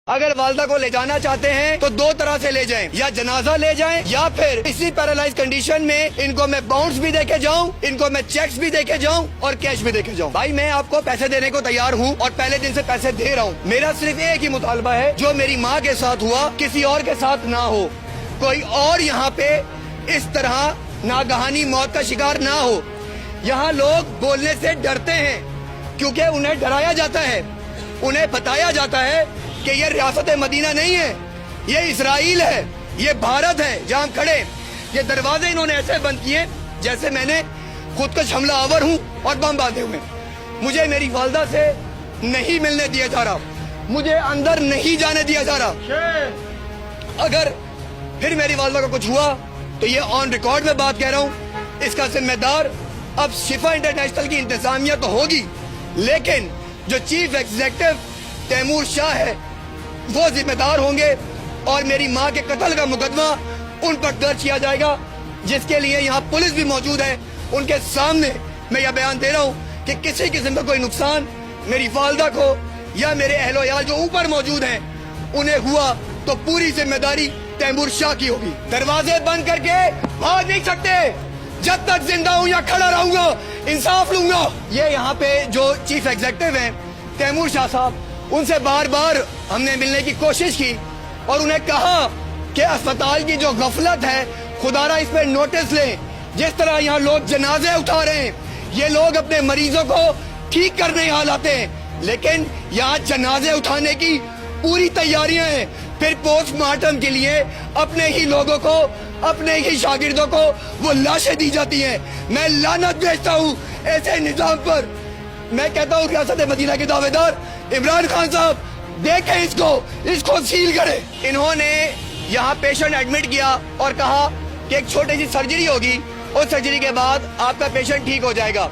اگر والدہ کو لے جانا چاہتے ہیں تو دو طرح سے لے جائیں، یا جنازہ لے جائیں یا پھر اسی پیرالائز کنڈیشن میں ان کو میں باؤنڈز بھی دے کے جاؤں، ان کو میں چیکس بھی دے کے جاؤں اور کیش بھی دے کے جاؤں۔ بھائی میں آپ کو پیسے دینے کو تیار ہوں اور پہلے دن سے پیسے دے رہا ہوں۔ میرا صرف ایک ہی مطالبہ ہے، جو میری ماں کے ساتھ ہوا کسی اور کے ساتھ نہ ہو، کوئی اور یہاں پہ اس طرح ناگہانی موت کا شکار نہ ہو۔ یہاں لوگ بولنے سے ڈرتے ہیں کیونکہ انہیں ڈرایا جاتا ہے، انہیں بتایا جاتا ہے کہ یہ ریاست مدینہ نہیں ہے، یہ اسرائیل ہے، یہ بھارت ہے جہاں ہم کھڑے۔ یہ دروازے انہوں نے ایسے بند کیے جیسے میں نے خودکش حملہ آور ہوں اور بم باندھے ہوئے۔ مجھے میری والدہ سے نہیں ملنے دیا جا رہا، مجھے اندر نہیں جانے دیا جا رہا۔ اگر پھر میری والدہ کو کچھ ہوا تو یہ آن ریکارڈ میں بات کہہ رہا ہوں، اس کا ذمہ دار اب شفا انٹرنیشنل کی انتظامیہ تو ہوگی، لیکن جو چیف ایگزیکٹو تیمور شاہ ہے وہ ذمہ دار ہوں گے، اور میری ماں کے قتل کا مقدمہ ان پر درج کیا جائے گا، جس کے لیے یہاں پولیس بھی موجود ہے۔ ان کے سامنے میں یہ بیان دے رہا ہوں کہ کسی قسم کا کوئی نقصان میری والدہ کو یا میرے اہل و عیال جو اوپر موجود ہیں انہیں ہوا تو پوری ذمہ داری تیمور شاہ کی ہوگی۔ دروازے بند کر کے بھاگ نہیں سکتے، جب تک زندہ ہوں یا کھڑا رہوں گا انصاف لوں گا۔ یہ یہاں پہ جو چیف ایگزیکٹو ہیں تیمور شاہ صاحب، ان سے بار بار ہم نے ملنے کی کوشش کی اور انہیں کہا کہ اسپتال کی جو غفلت ہے خدا را اس پہ نوٹس لیں۔ جس طرح یہاں لوگ جنازے اٹھا رہے ہیں، یہ لوگ اپنے مریضوں کو ٹھیک کرنے حال آتے ہیں، لیکن یہاں جنازے اٹھانے کی پوری تیاریاں ہیں، پھر پوسٹ مارٹم کے لیے اپنے ہی لوگوں کو، اپنے ہی شاگردوں کو وہ لاشیں دی جاتی ہیں۔ میں لعنت بھیجتا ہوں ایسے نظام پر۔ میں کہتا ہوں ریاست مدینہ کے دعوے دار عمران خان صاحب دیکھیں اس کو سیل کریں۔ انہوں نے یہاں پیشنٹ ایڈمٹ کیا اور کہا کہ ایک چھوٹی سی سرجری ہوگی، اس سرجری کے بعد آپ کا پیشنٹ ٹھیک ہو جائے گا۔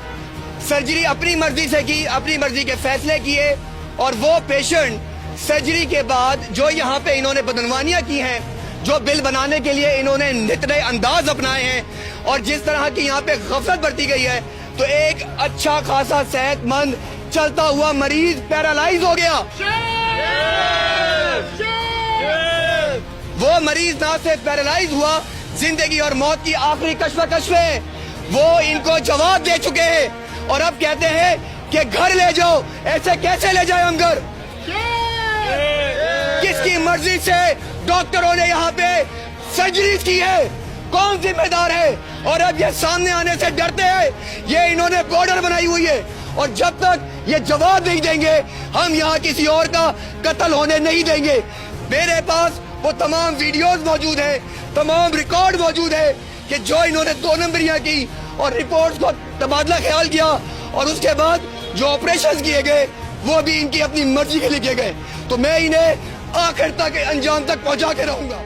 سرجری اپنی مرضی سے کی، اپنی مرضی کے فیصلے کیے، اور وہ پیشنٹ سرجری کے بعد جو یہاں پہ انہوں نے بدعنوانیاں کی ہیں، جو بل بنانے کے لیے انہوں نے نتنے انداز اپنائے ہیں، اور جس طرح کی یہاں پہ غفلت برتی گئی ہے، تو ایک اچھا خاصا صحت مند چلتا ہوا مریض پیرالائز ہو گیا۔ وہ مریض نہ صرف پیرالائز ہوا، زندگی اور موت کی آخری کشمکش میں وہ ان کو جواب دے چکے ہیں، اور اب کہتے ہیں کہ گھر لے جاؤ۔ ایسے کیسے لے جائیں ہم گھر؟ کس کی مرضی سے ڈاکٹروں نے یہاں پہ سرجریز کی ہے؟ کون ذمہ دار ہے؟ اور اب یہ سامنے آنے سے ڈرتے ہیں۔ یہ انہوں نے بارڈر بنائی ہوئی ہے، اور جب تک یہ جواب نہیں دیں گے ہم یہاں کسی اور کا قتل ہونے نہیں دیں گے۔ میرے پاس وہ تمام ویڈیوز موجود ہیں، تمام ریکارڈ موجود ہے کہ جو انہوں نے 2 نمبریاں کی اور رپورٹس کو تبادلہ خیال کیا، اور اس کے بعد جو آپریشنز کیے گئے وہ بھی ان کی اپنی مرضی کے لیے کیے گئے۔ تو میں انہیں آخر تک انجام تک پہنچا کے رہوں گا۔